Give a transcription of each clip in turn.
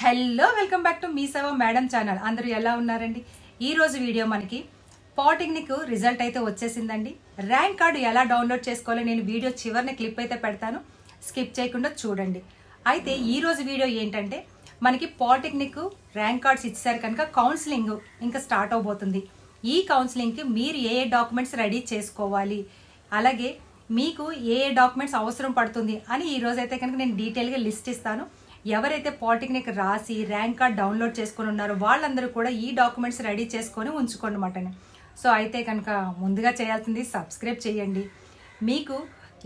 Hello welcome back to me సేవ madam channel. అందరూ ఎలా ఉన్నారండి? ఈ రోజు వీడియో మనకి పాలిటెక్నిక్ రిజల్ట్ అయితే వచ్చేసిందండి. ర్యాంక్ కార్డు ఎలా డౌన్లోడ్ చేసుకోవాలో నేను వీడియో చివరిని క్లిప్ అయితే పెడతాను, స్కిప్ చేయకుండా చూడండి. అయితే ఈ రోజు వీడియో ఏంటంటే మనకి పాలిటెక్నిక్ ర్యాంక్ కార్డ్స్ ఇచ్చారు కనుక కౌన్సిలింగ్ ఇంకా స్టార్ట్ అవబోతుంది. ఈ కౌన్సిలింగ్కి మీరు ఏ డాక్యుమెంట్స్ రెడీ చేసుకోవాలి, అలాగే మీకు ఏ డాక్యుమెంట్స్ అవసరం పడుతుంది అని ఈ రోజు అయితే కనుక నేను డీటెయిల్గా లిస్ట్ ఇస్తాను. ఎవరైతే పాలిటెక్నిక్ రాసి ర్యాంక్ కార్డ్ డౌన్లోడ్ చేసుకుని ఉన్నారో వాళ్ళందరూ కూడా ఈ డాక్యుమెంట్స్ రెడీ చేసుకొని ఉంచుకోండి అన్నమాట. సో అయితే కనుక ముందుగా చేయాల్సింది సబ్స్క్రైబ్ చేయండి. మీకు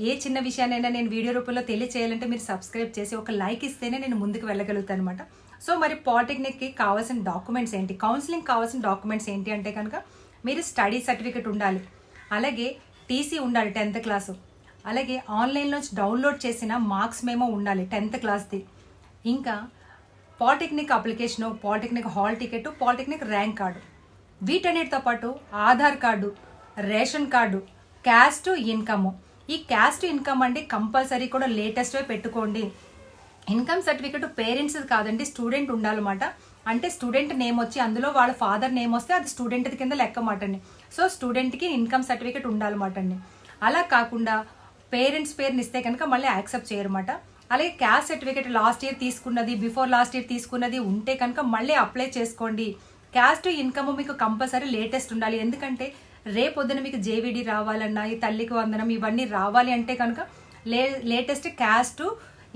ఏ చిన్న విషయాన్నైనా నేను వీడియో రూపంలో తెలియచేయాలంటే మీరు సబ్స్క్రైబ్ చేసి ఒక లైక్ ఇస్తేనే నేను ముందుకు వెళ్ళగలుగుతాను అనమాట. సో మరి పాలిటెక్నిక్కి కావాల్సిన డాక్యుమెంట్స్ ఏంటి, కౌన్సిలింగ్ కావాల్సిన డాక్యుమెంట్స్ ఏంటి అంటే కనుక మీరు స్టడీ సర్టిఫికేట్ ఉండాలి, అలాగే టీసీ ఉండాలి 10th క్లాసు, అలాగే ఆన్లైన్లో డౌన్లోడ్ చేసిన మార్క్స్ మేమో ఉండాలి 10th క్లాస్ది, ఇంకా polytechnic application, polytechnic hall ticket, polytechnic rank card, వీటన్నిటితో పాటు Aadhaar card, ration card, caste income. ఈ క్యాస్ట్ ఇన్కమ్ అండి కంపల్సరీ కూడా లేటెస్ట్వే పెట్టుకోండి. ఇన్కమ్ సర్టిఫికెట్ పేరెంట్స్ కాదండి, స్టూడెంట్ ఉండాలన్నమాట. అంటే స్టూడెంట్ నేమ్ వచ్చి అందులో వాళ్ళ ఫాదర్ నేమ్ వస్తే అది స్టూడెంట్ కింద లెక్క మాట అండి. సో స్టూడెంట్కి ఇన్కమ్ సర్టిఫికెట్ ఉండాలన్నమాట అండి. అలా కాకుండా పేరెంట్స్ పేరుని ఇస్తే కనుక మళ్ళీ యాక్సెప్ట్ చేయరన్నమాట. అలాగే క్యాస్ట్ సర్టిఫికేట్ లాస్ట్ ఇయర్ తీసుకున్నది, బిఫోర్ లాస్ట్ ఇయర్ తీసుకున్నది ఉంటే కనుక మళ్ళీ అప్లై చేసుకోండి. క్యాస్ట్ ఇన్కమ్ మీకు కంపల్సరీ లేటెస్ట్ ఉండాలి. ఎందుకంటే రేపొద్దున మీకు జేవిడి రావాలన్నా, ఈ తల్లికి వందనం ఇవన్నీ రావాలి అంటే కనుక లేటెస్ట్ క్యాస్ట్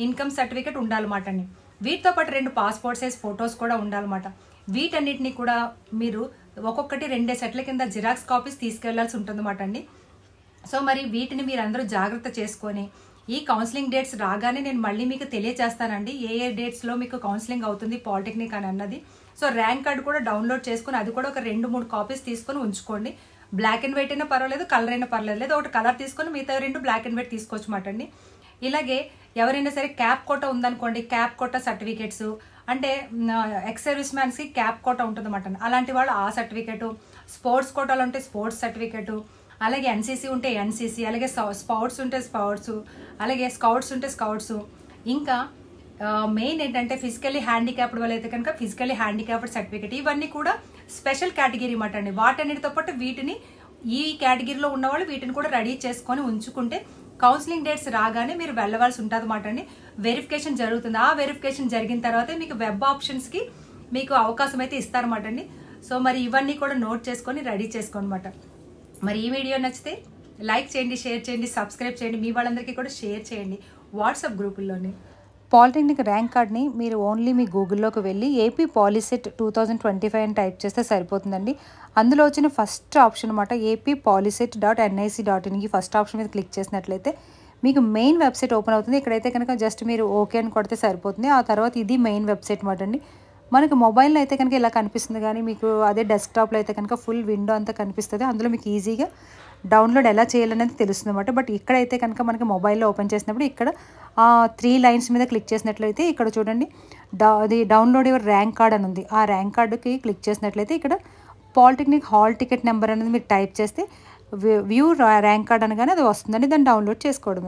ఇన్కమ్ సర్టిఫికేట్ ఉండాలన్నమాట అండి. వీటితో పాటు 2 పాస్పోర్ట్ సైజ్ ఫొటోస్ కూడా ఉండాలన్నమాట. వీటన్నిటిని కూడా మీరు ఒక్కొక్కటి 2 సెట్ల కింద జిరాక్స్ కాపీస్ తీసుకెళ్లాల్సి ఉంటుందన్నమాట అండి. సో మరి వీటిని మీరు అందరూ జాగ్రత్త చేసుకొని ఈ కౌన్సిలింగ్ డేట్స్ రాగానే నేను మళ్ళీ మీకు తెలియజేస్తానండి ఏ డేట్స్లో మీకు కౌన్సిలింగ్ అవుతుంది పాలిటెక్నిక్ అని అన్నది. సో ర్యాంక్ కార్డు కూడా డౌన్లోడ్ చేసుకుని అది కూడా ఒక 2-3 కాపీస్ తీసుకొని ఉంచుకోండి. బ్లాక్ అండ్ వైట్ అయినా పర్వాలేదు, కలర్ అయినా పర్లేదు, లేదా ఒకటి కలర్ తీసుకొని మిగతా 2 బ్లాక్ అండ్ వైట్ తీసుకోవచ్చు మాట అండి. ఇలాగే ఎవరైనా సరే క్యాప్ కోటా ఉందనుకోండి, క్యాప్ కోటా సర్టిఫికేట్స్ అంటే ఎక్స్ సర్వీస్ మ్యాన్స్కి క్యాప్ కోటా ఉంటుంది అన్నమాట. అలాంటి వాళ్ళు ఆ సర్టిఫికేటు, స్పోర్ట్స్ కోటాలు ఉంటే స్పోర్ట్స్ సర్టిఫికేటు, అలాగే ఎన్సీసీ ఉంటే ఎన్సీసీ, అలాగే స్కౌట్స్ ఉంటే స్కౌట్స్, అలాగే స్కౌట్స్ ఉంటే స్కౌట్స్, ఇంకా మెయిన్ ఏంటంటే ఫిజికల్లీ హ్యాండిక్యాప్డ్ వాళ్ళు అయితే కనుక ఫిజికల్లీ హ్యాండిక్యాప్డ్ సర్టిఫికేట్. ఇవన్నీ కూడా స్పెషల్ కేటగిరీ మాట అండి. వాటన్నిటితో పాటు వీటిని ఈ కేటగిరీలో ఉన్న వాళ్ళు వీటిని కూడా రెడీ చేసుకొని ఉంచుకుంటే కౌన్సిలింగ్ డేట్స్ రాగానే మీరు వెళ్ళవలసి ఉంటుంది అన్నమాట అండి. వెరిఫికేషన్ జరుగుతుంది. ఆ వెరిఫికేషన్ జరిగిన తర్వాత మీకు వెబ్ ఆప్షన్స్కి మీకు అవకాశం అయితే ఇస్తారన్నమాట అండి. సో మరి ఇవన్నీ కూడా నోట్ చేసుకొని రెడీ చేసుకోనమాట. మరి ఈ వీడియో నచ్చితే లైక్ చేయండి, షేర్ చేయండి, సబ్స్క్రైబ్ చేయండి, మీ వాళ్ళందరికీ కూడా షేర్ చేయండి వాట్సాప్ గ్రూపుల్లోని. పాలిటెక్నిక్ ర్యాంక్ కార్డ్ని మీరు ఓన్లీ మీ గూగుల్లోకి వెళ్ళి ఏపీ పాలిసెట్ 2025 అని టైప్ చేస్తే సరిపోతుందండి. అందులో వచ్చిన ఫస్ట్ ఆప్షన్ అనమాట ఏపీ పాలిసెట్.nic.inకి ఫస్ట్ ఆప్షన్ మీద క్లిక్ చేసినట్లయితే మీకు మెయిన్ వెబ్సైట్ ఓపెన్ అవుతుంది. ఇక్కడైతే కనుక జస్ట్ మీరు ఓకే అని కొడితే సరిపోతుంది. ఆ తర్వాత ఇది మెయిన్ వెబ్సైట్ అనమాట అండి. మనకు మొబైల్లో అయితే కనుక ఇలా కనిపిస్తుంది, కానీ మీకు అదే డెస్క్టాప్లో అయితే కనుక ఫుల్ విండో అంతా కనిపిస్తుంది. అందులో మీకు ఈజీగా డౌన్లోడ్ ఎలా చేయాలనేది తెలుస్తుంది అనమాట. బట్ ఇక్కడైతే కనుక మనకి మొబైల్లో ఓపెన్ చేసినప్పుడు ఇక్కడ 3 లైన్స్ మీద క్లిక్ చేసినట్లయితే ఇక్కడ చూడండి అది డౌన్లోడ్ యువర్ ర్యాంక్ కార్డ్ అని ఉంది. ఆ ర్యాంక్ కార్డుకి క్లిక్ చేసినట్లయితే ఇక్కడ పాలిటెక్నిక్ హాల్ టికెట్ నెంబర్ అనేది మీరు టైప్ చేస్తే వ్యూ ర్యాంక్ కార్డ్ అనగానే అది వస్తుందండి. దాన్ని డౌన్లోడ్ చేసుకోవడం.